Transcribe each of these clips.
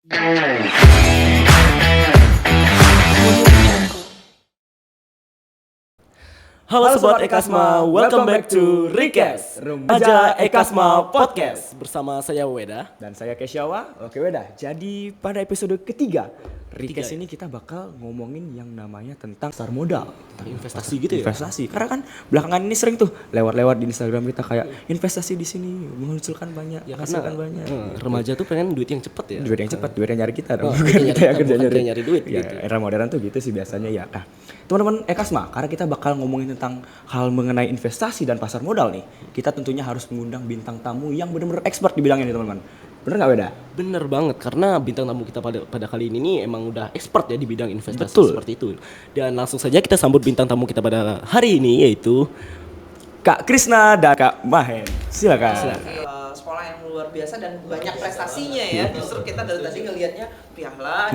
Halo Sobat Ekasma, welcome back to Rikes Remaja Ekasma Podcast. Bersama saya Weda dan saya Kesyawa. Oke Weda, jadi pada episode ketiga Rikes ini kita bakal ngomongin yang namanya tentang pasar modal, tentang investasi gitu ya. Investasi, karena kan belakangan ini sering tuh lewat-lewat di Instagram kita kayak investasi di sini menghasilkan banyak, menghasilkan banyak. Remaja tuh pengen duit yang cepet ya. Duit yang cepat, duit yang nyari kita dong. Kita yang kerja nyari duit ya, gitu. Era modern tuh gitu sih biasanya ya. Nah, teman-teman Ekasma, karena kita bakal ngomongin tentang hal mengenai investasi dan pasar modal nih, kita tentunya harus mengundang bintang tamu yang benar-benar expert di bidangnya nih teman-teman. Bener nggak Weda? Bener banget, karena bintang tamu kita pada kali ini nih emang udah expert ya di bidang investasi. Betul. Seperti itu. Dan langsung saja kita sambut bintang tamu kita pada hari ini, yaitu Kak Krisna dan Kak Mahen. Silakan. Sekolah yang luar biasa dan banyak prestasinya ya. Justru kita dari tadi ngelihatnya piala.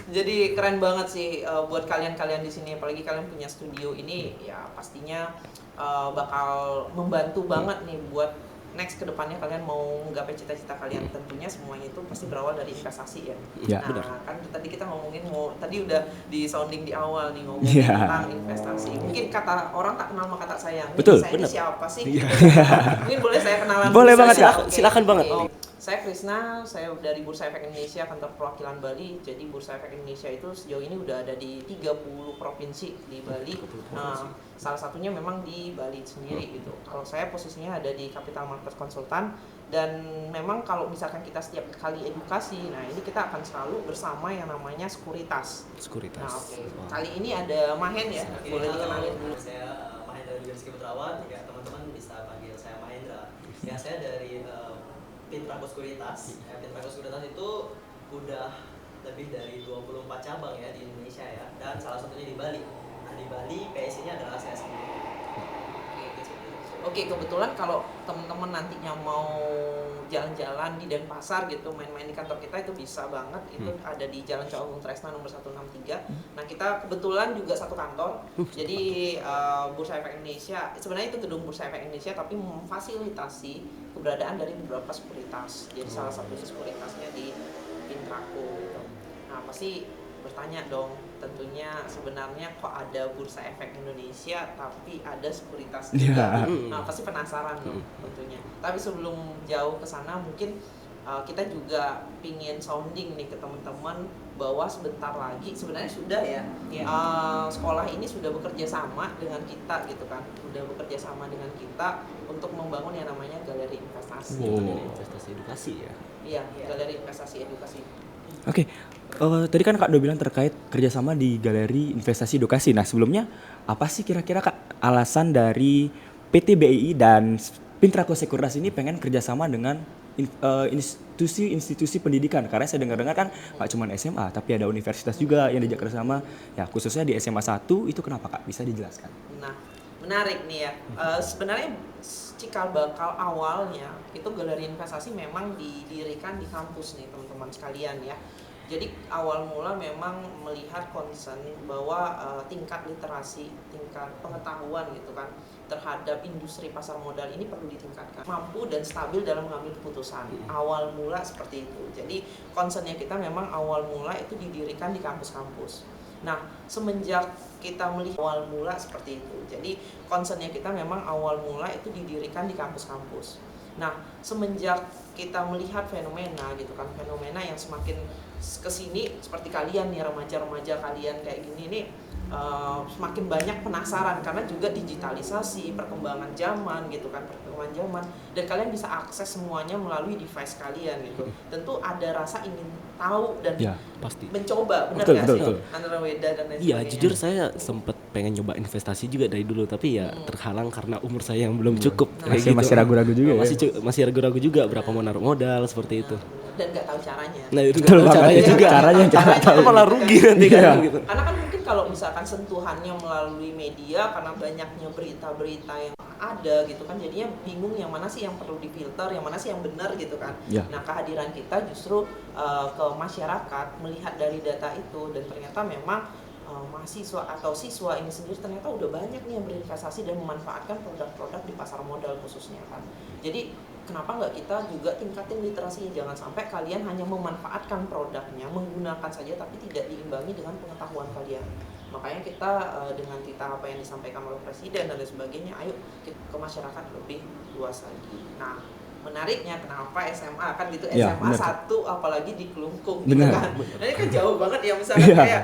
Jadi keren banget sih buat kalian-kalian di sini, apalagi kalian punya studio ini ya pastinya bakal membantu banget nih buat next kedepannya kalian mau menggapai cita-cita kalian. Tentunya semuanya itu pasti berawal dari investasi ya. Ya, Nah benar. kan tadi kita ngomongin tadi udah di sounding di awal nih ngomongin tentang investasi. Mungkin kata orang tak kenal maka tak sayang. Betul, Saya ini benar. siapa sih? Mungkin boleh saya kenalan Boleh dulu? banget, Saya- Kak. Oke. Silakan banget. Oke. Saya Krisna, saya dari Bursa Efek Indonesia, kantor perwakilan Bali. Jadi Bursa Efek Indonesia itu sejauh ini udah ada di 30 provinsi di Bali. Nah, salah satunya memang di Bali sendiri gitu. Kalau saya posisinya ada di Capital Market Consultant, dan memang kalau misalkan kita setiap kali edukasi, nah ini kita akan selalu bersama yang namanya sekuritas. sekuritas. Nah, oke. Kali ini ada Mahen ya, boleh dikenalin dulu. Saya Mahendra Rizky Putrawan, ya teman-teman bisa panggil saya Mahendra. Ya saya dari Pintraco Sekuritas. Pintraco Sekuritas itu udah lebih dari 24 cabang ya di Indonesia ya, dan salah satunya di Bali. Nah di Bali PSI-nya adalah saya sendiri. Oke, kebetulan kalau teman-teman nantinya mau jalan-jalan di Denpasar gitu, main-main di kantor kita itu bisa banget. Itu ada di Jalan Cawang Tresna nomor 163. Nah, kita kebetulan juga satu kantor. Jadi Bursa Efek Indonesia, sebenarnya itu gedung Bursa Efek Indonesia tapi memfasilitasi keberadaan dari beberapa sekuritas. Jadi salah satu sekuritasnya di Pintraco gitu. Nah, pasti bertanya dong, tentunya sebenarnya kok ada Bursa Efek Indonesia tapi ada sekuritas juga. Nah, pasti penasaran dong tentunya. Tapi sebelum jauh ke sana mungkin kita juga pingin sounding nih ke teman-teman bahwa sebentar lagi sebenarnya sudah ya, sekolah ini sudah bekerja sama dengan kita gitu kan. Sudah bekerja sama dengan kita untuk membangun yang namanya galeri investasi. Dari investasi edukasi ya. Iya, galeri investasi edukasi. Oke, tadi kan Kak udah bilang terkait kerjasama di galeri investasi edukasi. Nah sebelumnya apa sih kira-kira Kak alasan dari PT BII dan Pintraco Sekuritas ini pengen kerjasama dengan institusi pendidikan? Karena saya dengar-dengar kan nggak cuma SMA, tapi ada universitas juga yang diajak kerjasama. Ya khususnya di SMA 1 itu kenapa Kak? Bisa dijelaskan? Nah, menarik nih ya. Sebenarnya cikal bakal awalnya itu galeri investasi memang didirikan di kampus nih teman-teman sekalian ya. Jadi awal mula memang melihat concern bahwa tingkat literasi, tingkat pengetahuan gitu kan terhadap industri pasar modal ini perlu ditingkatkan, mampu dan stabil dalam mengambil keputusan. Awal mula seperti itu. Jadi concernnya kita memang awal mula itu didirikan di kampus-kampus. Nah, semenjak kita melihat awal mula seperti itu, jadi concernnya kita memang awal mula itu didirikan di kampus-kampus. Nah, semenjak kita melihat fenomena gitu kan, fenomena yang semakin kesini seperti kalian nih, remaja-remaja kalian kayak gini nih, semakin banyak penasaran karena juga digitalisasi, perkembangan zaman gitu kan, perkembangan zaman, dan kalian bisa akses semuanya melalui device kalian gitu. Tentu ada rasa ingin tahu dan Pasti. mencoba, benar Betul, nggak betul, sih? betul. Antara Weda dan lain Iya, sebagainya. jujur saya sempet pengen nyoba investasi juga dari dulu, tapi ya terhalang karena umur saya yang belum cukup. Kayak gitu. Masih ragu-ragu juga ya? Masih ragu-ragu juga berapa mau naruh modal seperti itu. Dan nggak tahu caranya. Nah itu Betul nggak tahu banget caranya ya. juga. Caranya yang kita nggak tahu. Malah rugi nanti kan gitu. Karena kan mungkin kalau misalkan sentuhannya melalui media, karena banyaknya berita-berita yang ada gitu kan, jadinya bingung yang mana sih yang perlu difilter, yang mana sih yang benar gitu kan. Ya. Nah, kehadiran kita justru ke masyarakat melihat dari data itu, dan ternyata memang mahasiswa atau siswa ini sendiri ternyata udah banyak nih yang berinvestasi dan memanfaatkan produk-produk di pasar modal khususnya kan. Jadi kenapa nggak kita juga tingkatin literasinya, jangan sampai kalian hanya memanfaatkan produknya, menggunakan saja tapi tidak diimbangi dengan pengetahuan kalian. Makanya kita dengan cerita apa yang disampaikan oleh Presiden dan lain sebagainya, ayo ke masyarakat lebih luas lagi. Nah, menariknya kenapa SMA kan gitu, Ya, SMA bener. 1 apalagi di Kelungkung gitu Bener. kan. Nah, ini kan jauh banget ya, misalkan Iya.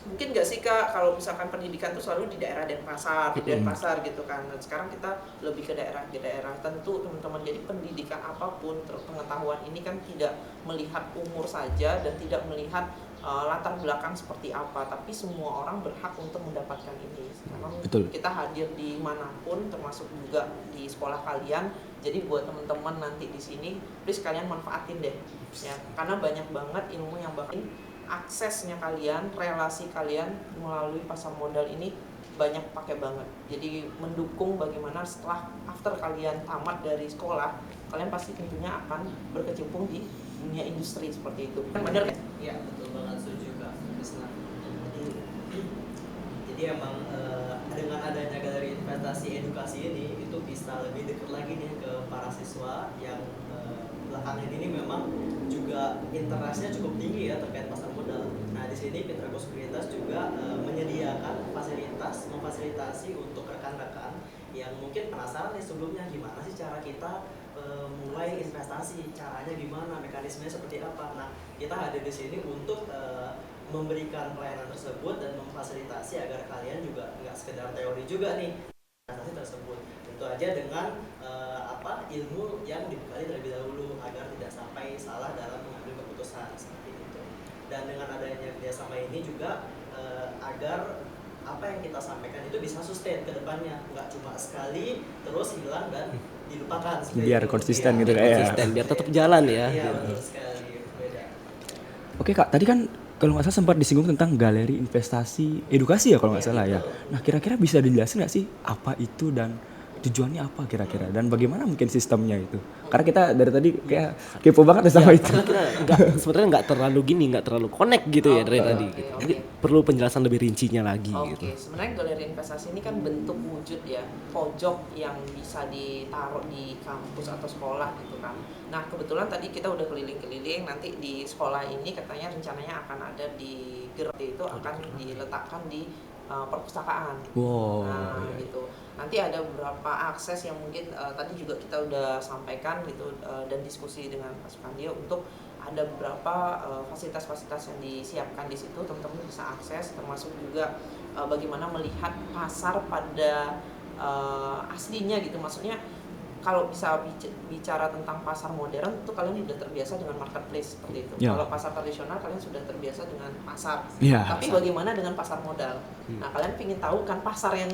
mungkin nggak sih Kak kalau misalkan pendidikan tuh selalu di daerah Denpasar, di Denpasar gitu kan. Dan sekarang kita lebih ke daerah tentu teman-teman. Jadi pendidikan apapun, pengetahuan ini kan tidak melihat umur saja dan tidak melihat latar belakang seperti apa, tapi semua orang berhak untuk mendapatkan ini. Karena Betul. kita hadir di manapun, termasuk juga di sekolah kalian. Jadi buat teman-teman nanti di sini, please kalian manfaatin deh, ya. Karena banyak banget ilmu yang bahkan aksesnya kalian, relasi kalian melalui pasar modal ini banyak pakai banget. Jadi mendukung bagaimana setelah after kalian tamat dari sekolah, kalian pasti tentunya akan berkecimpung di dunia industri seperti itu. Kan benar kan? Iya, betul banget, setuju Kak Krisna. Jadi emang dengan adanya galeri investasi edukasi ini itu bisa lebih dekat lagi nih ke para siswa yang belakangan ini memang juga interestnya cukup tinggi ya terkait pasar modal. Nah di sini Pintrago Sekuritas juga menyediakan memfasilitasi untuk rekan-rekan yang mungkin penasaran nih sebelumnya gimana sih cara kita mulai investasi, caranya gimana, mekanismenya seperti apa. Nah kita hadir di sini untuk memberikan pelayanan tersebut dan memfasilitasi agar kalian juga nggak sekedar teori juga nih investasi tersebut. Tentu aja dengan ilmu yang dibekali terlebih dahulu agar tidak sampai salah dalam mengambil keputusan seperti itu. Dan dengan adanya kerjasama ini juga agar apa yang kita sampaikan itu bisa sustain ke depannya, nggak cuma sekali terus hilang dan dilupakan. Biar konsisten gitu, konsisten, biar tetap jalan ya. Iya, betul sekali. Beda. Oke Kak, tadi kan kalau nggak salah sempat disinggung tentang galeri investasi edukasi ya kalau nggak salah ya. Nah kira-kira bisa dijelasin nggak sih apa itu dan tujuannya apa kira-kira dan bagaimana mungkin sistemnya itu? Karena kita dari tadi kayak kepo banget ya sama itu. Karena kita sebenarnya nggak terlalu connect gitu ya dari tadi. oke, Gitu. oke. Jadi perlu penjelasan lebih rincinya lagi gitu. Oke, sebenarnya galeri investasi ini kan bentuk wujud ya, pojok yang bisa ditaruh di kampus atau sekolah gitu kan. Nah kebetulan tadi kita udah keliling-keliling, nanti di sekolah ini katanya rencananya akan ada di itu akan diletakkan di perpustakaan. Wow. Nah gitu. Nanti ada beberapa akses yang mungkin tadi juga kita udah sampaikan gitu dan diskusi dengan Pak Sukandio untuk ada beberapa fasilitas-fasilitas yang disiapkan di situ, teman-teman bisa akses, termasuk juga bagaimana melihat pasar pada aslinya gitu. Maksudnya kalau bisa bicara tentang pasar modern itu kalian sudah terbiasa dengan marketplace seperti itu. Ya. Kalau pasar tradisional kalian sudah terbiasa dengan pasar. Iya. Tapi bagaimana dengan pasar modal? Nah, kalian ingin tahu kan pasarnya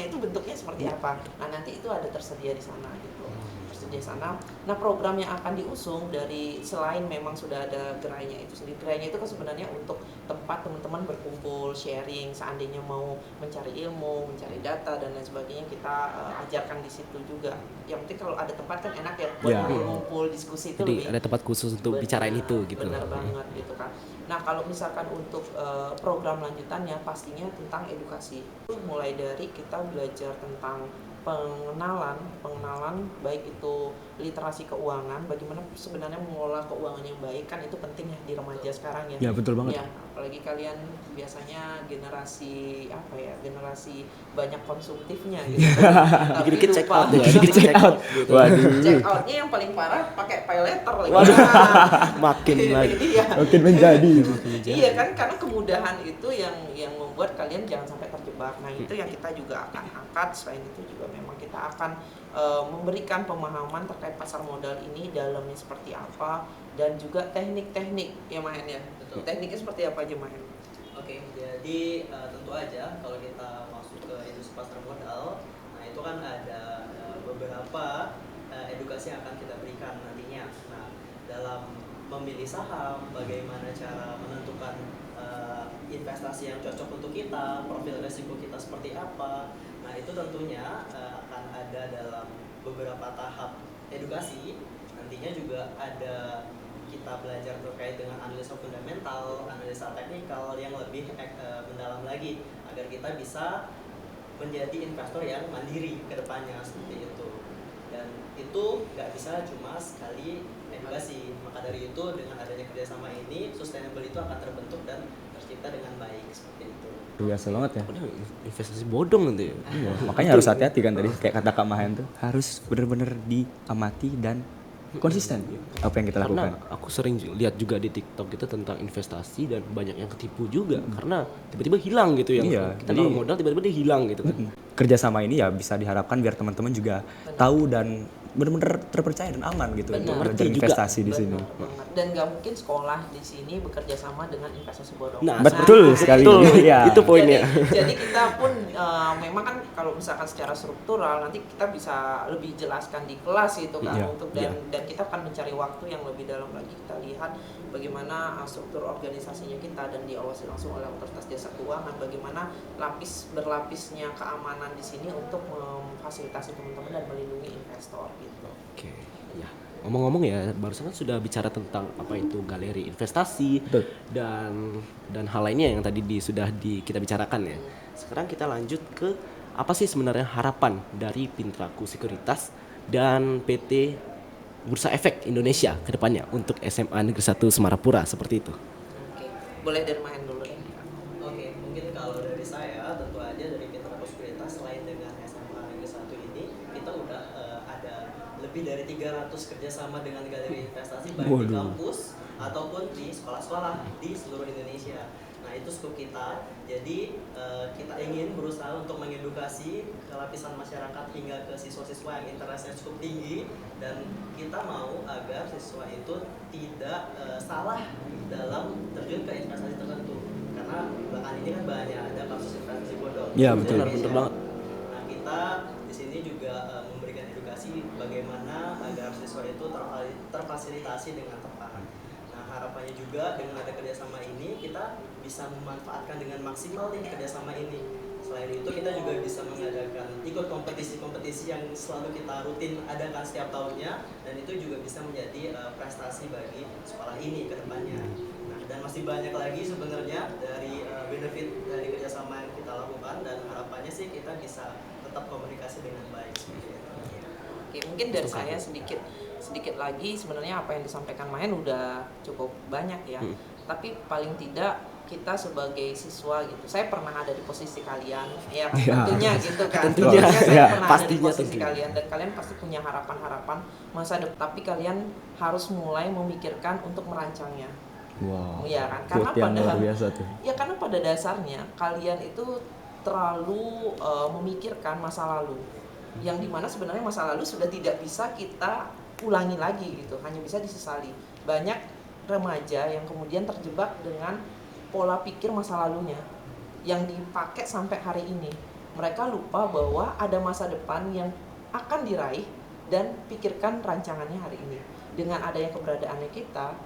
itu bentuknya seperti apa? Nah, nanti itu ada tersedia di sana gitu. Tersedia di sana. Nah, program yang akan diusung dari selain memang sudah ada gerainya itu sendiri. Gerainya itu kan sebenarnya untuk tempat teman-teman berkumpul, sharing, seandainya mau mencari ilmu, mencari data dan lain sebagainya kita ajarkan di situ juga. Yang penting kalau ada tempat kan enak ya buat Ya. ngumpul diskusi itu Jadi lebih ada tempat khusus untuk bicarain itu gitu. benar banget gitu kan. Nah kalau misalkan untuk program lanjutannya pastinya tentang edukasi. Itu mulai dari kita belajar tentang pengenalan baik itu literasi keuangan, bagaimana sebenarnya mengelola keuangan yang baik kan itu penting ya di remaja sekarang ya. Ya betul banget. Ya, apalagi kalian biasanya generasi generasi banyak konsumtifnya gitu. Tapi Dikit-dikit check lupa. out ya, dikit check out gitu. Waduh. Check outnya yang paling parah pakai pay letter lagi. Waduh. Nah, Makin lagi. Iya. Makin menjadi. Iya kan, karena kemudahan itu yang membuat kalian jangan sampai terjebak. Nah itu yang kita juga akan angkat. Selain itu juga memang kita akan memberikan pemahaman terkait pasar modal ini dalamnya seperti apa dan juga teknik-teknik ya Mahen ya. Betul. Tekniknya seperti apa aja Mahen? Oke, jadi tentu aja kalau kita masuk ke industri pasar modal, nah itu kan ada beberapa edukasi yang akan kita berikan nantinya. Nah, dalam memilih saham, bagaimana cara menentukan investasi yang cocok untuk kita, profil risiko kita seperti apa. Nah, itu tentunya akan ada dalam beberapa tahap edukasi. Nantinya juga ada kita belajar terkait dengan analisa fundamental, analisa teknikal yang lebih mendalam lagi agar kita bisa menjadi investor yang mandiri ke depannya seperti itu. Dan itu nggak bisa cuma sekali edukasi. Maka dari itu dengan adanya kerjasama ini, sustainable itu akan terbentuk dan tercipta dengan baik seperti itu. Biasa banget ya. Padahal investasi bodong nanti. Iya, makanya harus hati-hati kan tadi kayak kata Kak Mahen tuh harus benar-benar diamati dan konsisten apa yang kita Karena lakukan. aku sering lihat juga di TikTok gitu tentang investasi dan banyak yang ketipu juga karena tiba-tiba hilang gitu yang Iya, kita jadi- naruh modal tiba-tiba dia hilang gitu kan. Kerjasama ini ya bisa diharapkan biar teman-teman juga tahu dan benar-benar terpercaya dan aman gitu untuk Benar. belajar Ngerti juga. investasi di sini. Benar banget. Dan nggak mungkin sekolah di sini bekerja sama dengan investasi bodong. Nah, Betul sekali. Betul, Iya. itu poinnya. Jadi kita pun memang kan kalau misalkan secara struktural nanti kita bisa lebih jelaskan di kelas itu kan Iya, untuk dan kita akan mencari waktu yang lebih dalam lagi, kita lihat bagaimana struktur organisasinya kita dan diawasi langsung oleh Otoritas Jasa Keuangan, bagaimana berlapisnya keamanan di sini untuk memfasilitasi teman-teman dan melindungi investor gitu. Oke, ya. Ngomong-ngomong ya, barusan kan sudah bicara tentang apa itu galeri investasi Betul. dan hal lainnya yang tadi kita bicarakan ya. Sekarang kita lanjut ke apa sih sebenarnya harapan dari Pintraku Sekuritas dan PT Bursa Efek Indonesia ke depannya untuk SMA Negeri 1 Semarapura seperti itu. Oke, boleh dari main dulu deh. Oke, mungkin kalau dari saya tentu aja dari Pintraku Sekuritas selain dengan SMA Negeri 1 ini kita udah ada lebih dari 300 kerjasama dengan galeri investasi baik di Waduh. kampus ataupun di sekolah-sekolah di seluruh Indonesia. Nah itu skop kita, jadi kita ingin berusaha untuk mengedukasi ke lapisan masyarakat hingga ke siswa-siswa yang interestnya cukup tinggi, dan kita mau agar siswa itu tidak salah dalam terjun ke investasi tertentu, karena belakangan ini kan banyak ada kasus investasi bodong. Iya, di betul. Indonesia. Betul banget. Nah kita di sini juga memberikan edukasi bagaimana agar siswa itu terfasilitasi dengan tepat. Nah harapannya juga dengan ada kerjasama ini kita bisa memanfaatkan dengan maksimal nih kerjasama ini. Selain itu kita juga bisa mengadakan ikut kompetisi-kompetisi yang selalu kita rutin adakan setiap tahunnya, dan itu juga bisa menjadi prestasi bagi sekolah ini ke depannya. Nah, dan masih banyak lagi sebenarnya dari benefit dari kerjasama yang kita lakukan, dan harapannya sih kita bisa tetap komunikasi dengan baik seperti itu. Oke, mungkin dari saya sedikit lagi, sebenarnya apa yang disampaikan Mahen udah cukup banyak ya. Tapi paling tidak kita sebagai siswa gitu, saya pernah ada di posisi kalian, ya kan? Ya. Tentunya gitu kan. Tentunya. saya Ya, pernah ada di pastinya posisi tentunya. kalian, dan kalian pasti punya harapan-harapan masa depan. Tapi kalian harus mulai memikirkan untuk merancangnya. Wow. Iya kan? Karena Quote yang luar pada biasa tuh. ya karena pada dasarnya kalian itu terlalu memikirkan masa lalu, yang dimana sebenarnya masa lalu sudah tidak bisa kita ulangi lagi gitu, hanya bisa disesali. Banyak remaja yang kemudian terjebak dengan pola pikir masa lalunya yang dipakai sampai hari ini. Mereka lupa bahwa ada masa depan yang akan diraih dan pikirkan rancangannya hari ini. Dengan adanya keberadaannya kita,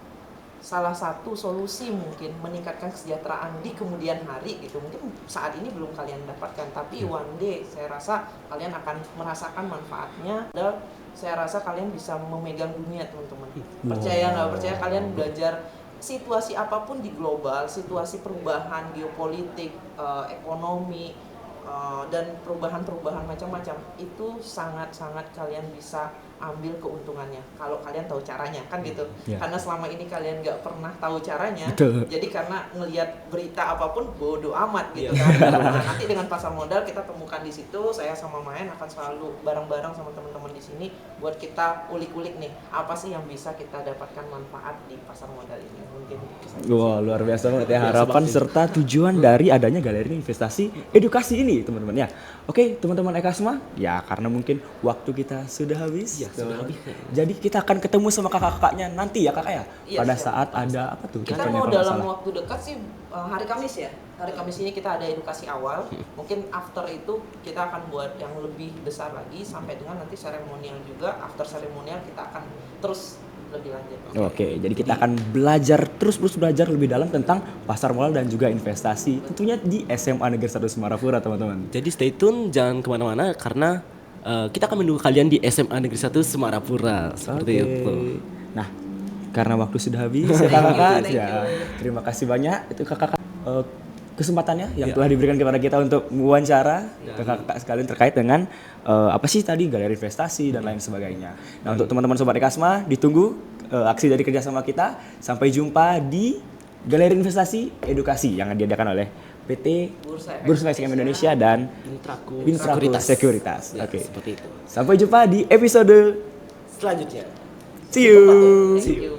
salah satu solusi mungkin meningkatkan kesejahteraan di kemudian hari gitu. Mungkin saat ini belum kalian dapatkan, tapi one day saya rasa kalian akan merasakan manfaatnya, dan saya rasa kalian bisa memegang dunia, teman-teman. Percaya nggak percaya, kalian belajar situasi apapun di global, situasi perubahan geopolitik, ekonomi, dan perubahan-perubahan macam-macam, itu sangat-sangat kalian bisa ambil keuntungannya kalau kalian tahu caranya, kan gitu. Ya. Karena selama ini kalian nggak pernah tahu caranya, Betul. jadi karena ngelihat berita apapun bodoh amat gitu Iya. kan. Nah, nanti dengan pasar modal kita temukan di situ, saya sama Mahen akan selalu bareng-bareng sama teman-teman di sini buat kita ulik-ulik nih apa sih yang bisa kita dapatkan manfaat di pasar modal ini. Mungkin bisa. Wah, luar biasa banget ya Biasa harapan banget. serta tujuan dari adanya galeri investasi edukasi ini, teman-teman ya. Oke, teman-teman Ekasma, ya karena mungkin waktu kita sudah habis. Iya, sudah habis. Jadi kita akan ketemu sama kakak-kakaknya nanti ya, Kakak ya. Iya, Pada siap. saat ada apa tuh? Kita eventnya mau kalau nggak dalam salah? waktu dekat sih hari Kamis ya. Hari Kamis ini kita ada edukasi awal. Mungkin after itu kita akan buat yang lebih besar lagi sampai dengan nanti seremonial juga. After seremonial kita akan terus lebih lanjut. Oke, jadi kita akan belajar terus belajar lebih dalam tentang pasar modal dan juga investasi, tentunya di SMA Negeri 1 Semarapura, teman-teman. Jadi stay tune, jangan kemana-mana karena kita akan menunggu kalian di SMA Negeri 1 Semarapura seperti Oke. itu. Nah, karena waktu sudah habis, ya kakak, Thank you. ya terima kasih banyak itu kakak. kesempatannya yang telah diberikan kepada kita untuk wawancara kakak-kakak sekalian terkait dengan apa sih tadi galeri investasi dan lain sebagainya. Nah untuk teman-teman Sobat Ekasma ditunggu aksi dari kerjasama kita. Sampai jumpa di galeri investasi edukasi yang diadakan oleh PT Bursa Efek Indonesia dan Pintraku Sekuritas. Ya, Oke. seperti itu. Sampai jumpa di episode Selanjutnya. see you. Thank you.